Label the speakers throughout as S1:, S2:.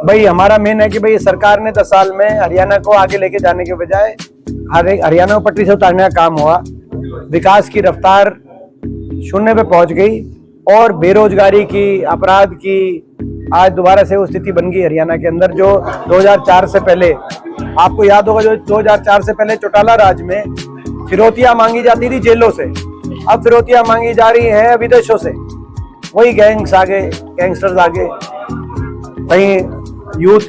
S1: भाई हमारा मेन है कि भाई सरकार ने 10 साल में हरियाणा को आगे लेके जाने के बजाय हरियाणा को पटरी से उतारने का काम हुआ। विकास की रफ्तार शून्य पे पहुंच गई और बेरोजगारी की, अपराध की आज दोबारा से वो स्थिति बन गई हरियाणा के अंदर जो 2004 से पहले, आपको याद होगा जो 2004 से पहले चौटाला राज में फिरौतियां मांगी जाती थी जेलों से, अब फिरौतियां मांगी जा रही हैं विदेशों से। वही गैंग्स आगे, गैंगस्टर्स आगे, कहीं यूथ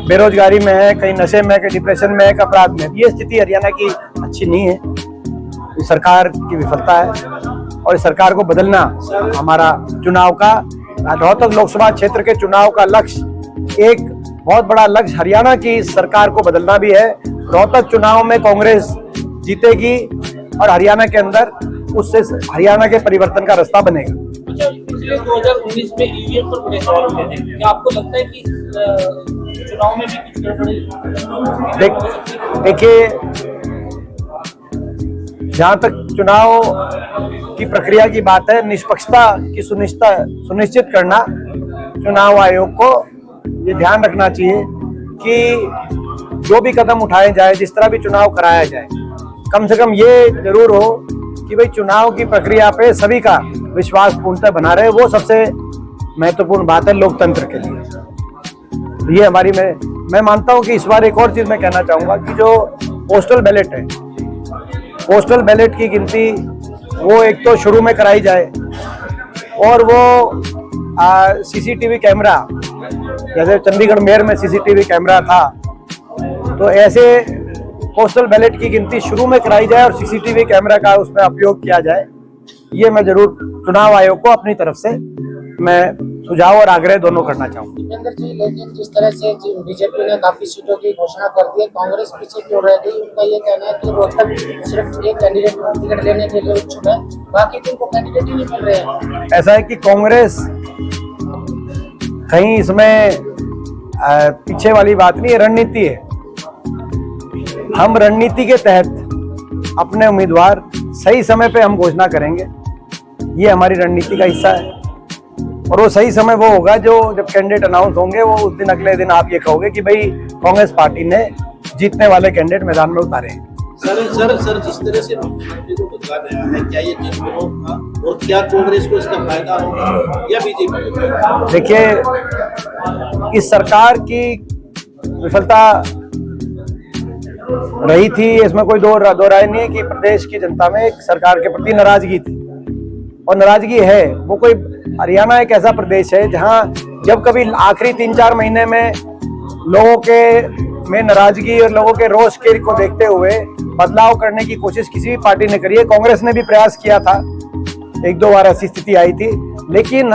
S1: बेरोजगारी में है, कहीं नशे में, कहीं डिप्रेशन में है, कहीं अपराध में। ये स्थिति हरियाणा की अच्छी नहीं है, ये सरकार की विफलता है और सरकार को बदलना हमारा चुनाव का, रोहतक लोकसभा क्षेत्र के चुनाव का लक्ष्य, एक बहुत बड़ा लक्ष्य हरियाणा की सरकार को बदलना भी है। रोहतक चुनाव में कांग्रेस जीतेगी और हरियाणा के अंदर उससे हरियाणा के परिवर्तन का रास्ता बनेगा।
S2: पिछले 2019 में ईवीएम पर बड़े सवाल उठे थे, क्या आपको लगता है कि चुनाव में भी कुछ गड़बड़ी?
S1: देखिए, जहां तक चुनाव की प्रक्रिया की बात है, निष्पक्षता की सुनिश्चित करना चुनाव आयोग को ये ध्यान रखना चाहिए कि जो भी कदम उठाए जाए, जिस तरह भी चुनाव कराया जाए, कम से कम ये जरूर हो कि भाई चुनाव की प्रक्रिया पे सभी का विश्वास पूर्णतः बना रहे। वो सबसे महत्वपूर्ण बात है लोकतंत्र के लिए। ये हमारी मैं मानता हूं कि इस बार एक और चीज मैं कहना चाहूंगा कि जो पोस्टल बैलेट है, पोस्टल बैलेट की गिनती वो एक तो शुरू में कराई जाए और वो सीसीटीवी कैमरा, जैसे चंडीगढ़ मेयर में सीसीटीवी कैमरा था, तो ऐसे पोस्टल बैलेट की गिनती शुरू में कराई जाए और सीसीटीवी कैमरा का उसमें उपयोग किया जाए। ये मैं जरूर चुनाव आयोग को अपनी तरफ से मैं सुझाव और आग्रह दोनों करना चाहूंगा।
S3: दीपेंद्र जी, लेकिन जिस तरह से बीजेपी ने काफी सीटों की घोषणा कर दी है, कांग्रेस पीछे क्यों रह गई? उनका ये कहना है कि रोहतक सिर्फ एक कैंडिडेट टिकट लेने के लिए इच्छुक है, बाकी दिन को कैंडिडेट ही नहीं मिल रहे हैं।
S1: ऐसा है कि कांग्रेस कहीं इसमें पीछे वाली बात नहीं है, रणनीति है। हम रणनीति के तहत अपने उम्मीदवार सही समय पे हम घोषणा करेंगे, ये हमारी रणनीति का हिस्सा है। और वो सही समय वो होगा जो जब कैंडिडेट अनाउंस होंगे, वो उस दिन अगले दिन आप ये कहोगे कि भाई कांग्रेस पार्टी ने जीतने वाले कैंडिडेट मैदान में उतारे हैं।
S4: सर जिस तरह से मुख्यमंत्री को बदला गया है, क्या ये जनविरोध था और क्या कांग्रेस को इसका फायदा होगा या बीजेपी?
S1: देखिए, इस सरकार की विफलता रही थी, इसमें कोई दो राय नहीं है कि प्रदेश की जनता में एक सरकार के प्रति नाराजगी थी और नाराजगी है। वो कोई, हरियाणा एक ऐसा प्रदेश है जहां जब कभी आखिरी 3-4 महीने में लोगों के में नाराजगी और लोगों के रोष के को देखते हुए बदलाव करने की कोशिश किसी भी पार्टी ने करी है। कांग्रेस ने भी प्रयास किया था, 1-2 बार ऐसी स्थिति आई थी, लेकिन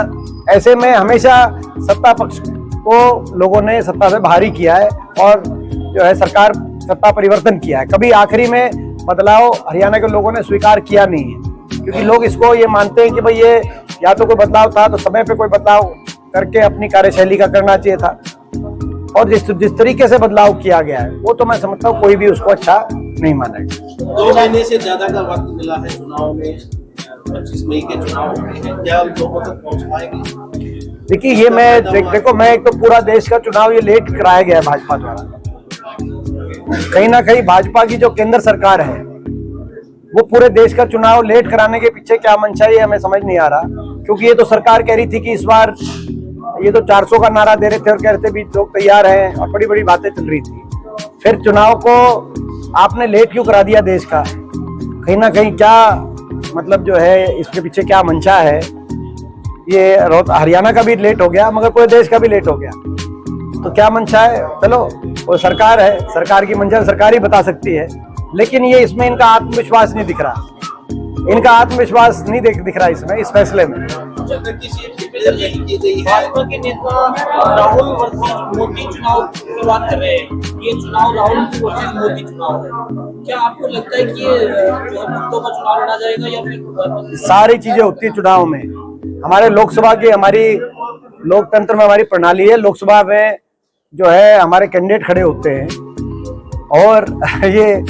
S1: ऐसे में हमेशा सत्ता पक्ष को लोगों ने सत्ता से बाहर ही किया है और जो है सरकार सत्ता परिवर्तन किया है। कभी आखिरी में बदलाव हरियाणा के लोगों ने स्वीकार किया नहीं है, क्योंकि लोग इसको ये मानते हैं कि भाई ये या तो कोई बदलाव था तो समय पे कोई बदलाव करके अपनी कार्यशैली का करना चाहिए था, और जिस तरीके से बदलाव किया गया है वो तो मैं समझता हूँ कोई भी उसको अच्छा नहीं मानेगा।
S4: 2 महीने से ज्यादा का वक्त मिला है चुनाव में, 25 मई के चुनाव में, क्या लोगों तक पहुंच पाएंगे?
S1: देखिए, ये मैं देखो, मैं एक तो पूरा देश का चुनाव ये लेट कराया गया है भाजपा द्वारा। कहीं ना कहीं भाजपा की जो केंद्र सरकार है वो पूरे देश का चुनाव लेट कराने के पीछे क्या मंशा है, ये हमें समझ नहीं आ रहा। क्योंकि ये तो सरकार कह रही थी कि इस बार ये तो 400 का नारा दे रहे थे और कह रहे थे भी लोग तैयार हैं और बड़ी बड़ी बातें चल रही थी। फिर चुनाव को आपने लेट क्यों करा दिया देश का? कहीं ना कहीं क्या मतलब जो है, इसके पीछे क्या मंशा है? ये हरियाणा का भी लेट हो गया मगर पूरे देश का भी लेट हो गया, तो क्या मंशा है? चलो, वो सरकार है, सरकार की मंशा सरकार ही बता सकती है, लेकिन ये इसमें इनका आत्मविश्वास नहीं दिख रहा, इनका आत्मविश्वास नहीं दिख रहा इसमें, इस फैसले में।
S2: भाजपा के नेता राहुल वर्सेस मोदी चुनाव की बात कर रहे हैं, ये चुनाव राहुल वर्सेस मोदी चुनाव है। क्या आपको लगता है कि ये जो मुद्दों का चुनाव लड़ा जाएगा या फिर
S1: सारी चीजें होती है चुनाव में? हमारे लोकसभा की, हमारी लोकतंत्र में हमारी प्रणाली है, लोकसभा में जो है हमारे कैंडिडेट खड़े होते हैं और ये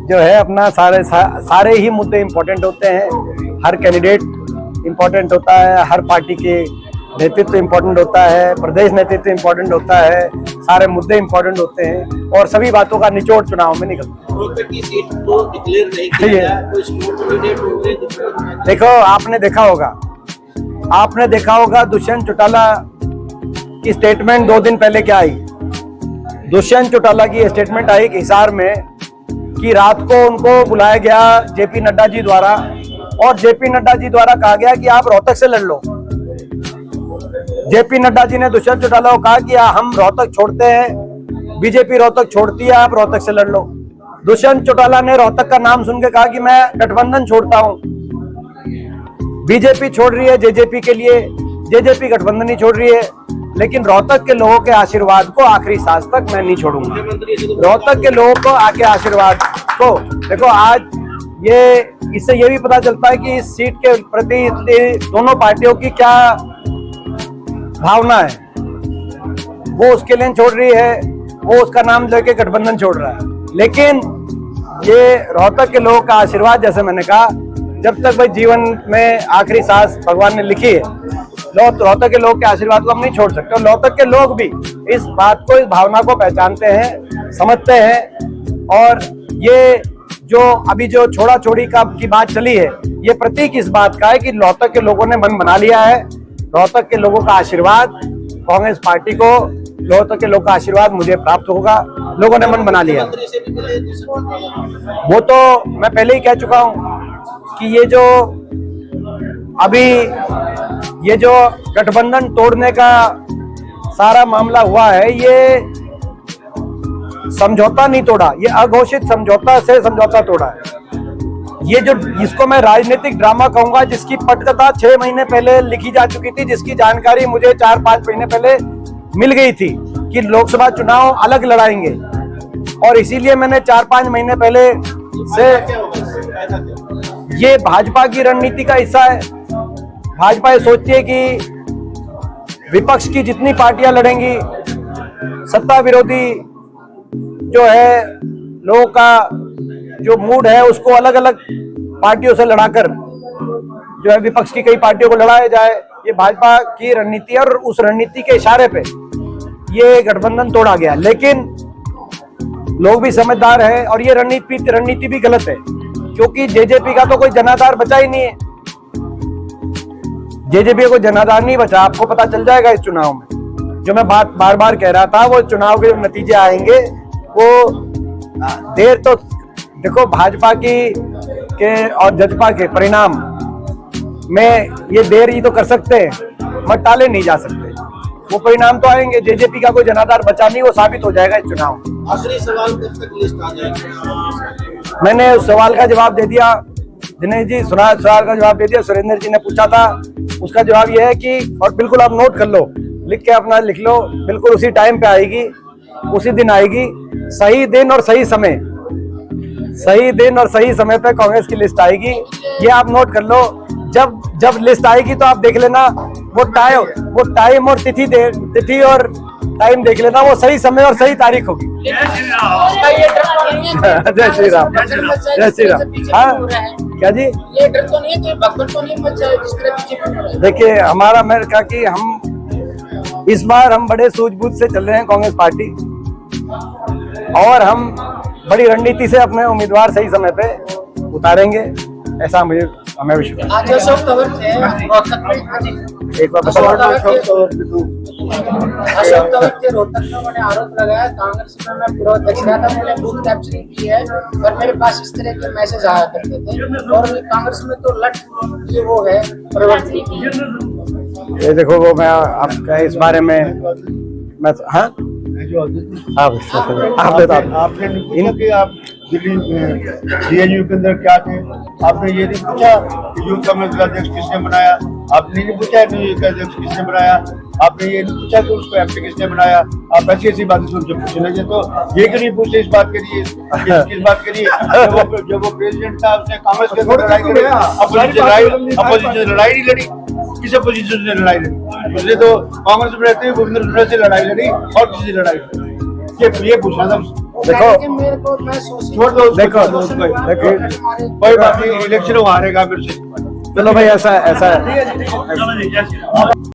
S1: जो है अपना सारे ही मुद्दे इम्पोर्टेंट होते हैं, हर कैंडिडेट इम्पोर्टेंट होता है, हर पार्टी के नेतृत्व इम्पोर्टेंट होता है, प्रदेश नेतृत्व इम्पोर्टेंट होता है, सारे मुद्दे इम्पोर्टेंट होते हैं और सभी बातों का निचोड़ चुनाव में निकलता है।
S4: रोहतक की सीट को डिक्लेयर नहीं किया गया, कोई स्ट्रॉन्ग कैंडिडेट होंगे?
S1: देखो, आपने देखा होगा दुष्यंत चौटाला की स्टेटमेंट 2 दिन पहले क्या आई। दुष्यंत चौटाला की स्टेटमेंट आई हिसार में कि रात को उनको बुलाया गया जेपी नड्डा जी द्वारा और जेपी नड्डा जी द्वारा कहा गया कि आप रोहतक से लड़ लो। जेपी नड्डा जी ने दुष्यंत चौटाला को कहा कि हम रोहतक छोड़ते हैं, बीजेपी रोहतक छोड़ती है, आप रोहतक से लड़ लो। दुष्यंत चौटाला ने रोहतक का नाम सुन के कहा कि मैं गठबंधन छोड़ता हूं। बीजेपी छोड़ रही है जेजेपी के लिए, जेजेपी गठबंधन ही छोड़ रही है, लेकिन रोहतक के लोगों के आशीर्वाद को आखिरी सांस तक मैं नहीं छोड़ूंगा। रोहतक के लोगों को आके आशीर्वाद को देखो, आज इससे ये भी पता चलता है कि इस सीट के प्रति दोनों पार्टियों की क्या भावना है। वो उसके लिए छोड़ रही है, वो उसका नाम लेके गठबंधन छोड़ रहा है, लेकिन ये रोहतक के लोगों का आशीर्वाद, जैसे मैंने कहा, जब तक भाई जीवन में आखिरी सांस भगवान ने लिखी है, रोहतक के लोग के आशीर्वाद को हम नहीं छोड़ सकते। और रोहतक के लोग भी इस बात को, इस भावना को पहचानते हैं, समझते हैं। और ये जो अभी जो छोड़ा छोड़ी की बात चली है, ये प्रतीक इस बात का है कि रोहतक के लोगों ने मन बना लिया है। रोहतक के लोगों का आशीर्वाद कांग्रेस पार्टी को, रोहतक के लोगों का आशीर्वाद मुझे प्राप्त होगा। लोगों ने मन बना लिया। वो तो मैं पहले ही कह चुका हूं कि ये जो गठबंधन तोड़ने का सारा मामला हुआ है, ये समझौता नहीं तोड़ा, ये अघोषित समझौता से समझौता तोड़ा है। ये जो इसको मैं राजनीतिक ड्रामा कहूंगा, जिसकी पटकथा 6 महीने पहले लिखी जा चुकी थी, जिसकी जानकारी मुझे 4-5 महीने पहले मिल गई थी कि लोकसभा चुनाव अलग लड़ाएंगे, और इसीलिए मैंने 4-5 महीने पहले से, ये भाजपा की रणनीति का हिस्सा है। भाजपा ये सोचती है कि विपक्ष की जितनी पार्टियां लड़ेंगी, सत्ता विरोधी जो है लोगों का जो मूड है, उसको अलग अलग पार्टियों से लड़ाकर जो है विपक्ष की कई पार्टियों को लड़ाया जाए, ये भाजपा की रणनीति है। और उस रणनीति के इशारे पे ये गठबंधन तोड़ा गया, लेकिन लोग भी समझदार है और ये रणनीति भी गलत है, क्योंकि जेजेपी का तो कोई जनाधार बचा ही नहीं है। जेजेपी को जनाधार नहीं बचा, आपको पता चल जाएगा इस चुनाव में। जो मैं बात बार बार कह रहा था, वो चुनाव के नतीजे आएंगे, वो देर तो देखो, भाजपा के और जजपा के परिणाम में ये देर ही तो कर सकते हैं, मत टाले नहीं जा सकते। वो परिणाम तो आएंगे। जेजेपी का कोई जनाधार बचा नहीं, वो साबित हो जाएगा इस चुनाव में।
S4: आखिरी सवाल, कब तक लिस्ट आ जाएगी?
S1: मैंने उस सवाल का जवाब दे दिया, दिनेश जी सवाल का जवाब दे दिया। सुरेंद्र जी ने पूछा था, उसका जवाब यह है कि, और बिल्कुल आप नोट कर लो, लिख के अपना लिख लो, बिल्कुल उसी टाइम पे आएगी, उसी दिन आएगी, सही दिन और सही समय, सही दिन और सही समय पे कांग्रेस की लिस्ट आएगी। ये आप नोट कर लो। जब लिस्ट आएगी तो आप देख लेना, वो टाइम और तिथि और टाइम देख लेना, वो सही समय और सही तारीख होगी। जय श्री राम, जय श्री राम। हाँ क्या जी,
S3: ये डर तो नहीं है कि भगदड़ तो नहीं मच जाए जिस तरह बीजेपी?
S1: देखिए, हमारा, मैंने कहा कि हम इस बार बड़े सूझबूझ से चल रहे हैं कांग्रेस पार्टी, और हम बड़ी रणनीति से अपने उम्मीदवार सही समय पे उतारेंगे, ऐसा हमें विश्वास।
S3: आज अशोक तंवर थे रोहतक में,
S1: एक बार
S3: अशोक तंवर के रोहतक में उन्होंने आरोप लगाया कांग्रेस में मैं पूर्व अध्यक्ष रहा था, मैंने बूथ कैप्चरिंग की है और मेरे पास इस तरह के मैसेज आया करते थे, और कांग्रेस में तो लट ये वो है प्रवृत्ति।
S1: ये देखो, वो मैं आपका इस बारे में मैं, हाँ
S5: आपने पूछा कि आप दिल्ली DNU के अंदर क्या थे, आपने ये नहीं पूछा कि यूथ कांग्रेस का अध्यक्ष किसने बनाया, आपने नहीं पूछा न्यूज का अध्यक्ष किसने बनाया, आपने ये नहीं पूछा कि उसको MP किसने बनाया। आप ऐसी ऐसी बातें सुन के पूछने लगे, तो ये क्यों नहीं पूछे इस बात के लिए, किस बात के लिए? जब वो प्रेसिडेंट था, उसने कांग्रेस के साथ लड़ाई करी, अपोजिशन लड़ाई नहीं लड़ी, किस अपोजिशन से लड़ाई लड़ी? उसने तो कांग्रेस में रहते हुए भूपेंद्र हुड्डा से लड़ाई लड़ी और किसी से लड़ाई लड़ी, ये पूछना था।
S1: देखो,
S3: मेरे को मैं सोच,
S5: छोड़ दो,
S1: देखो,
S5: कोई बात नहीं, इलेक्शन वो हारेगा फिर से।
S1: चलो भाई, ऐसा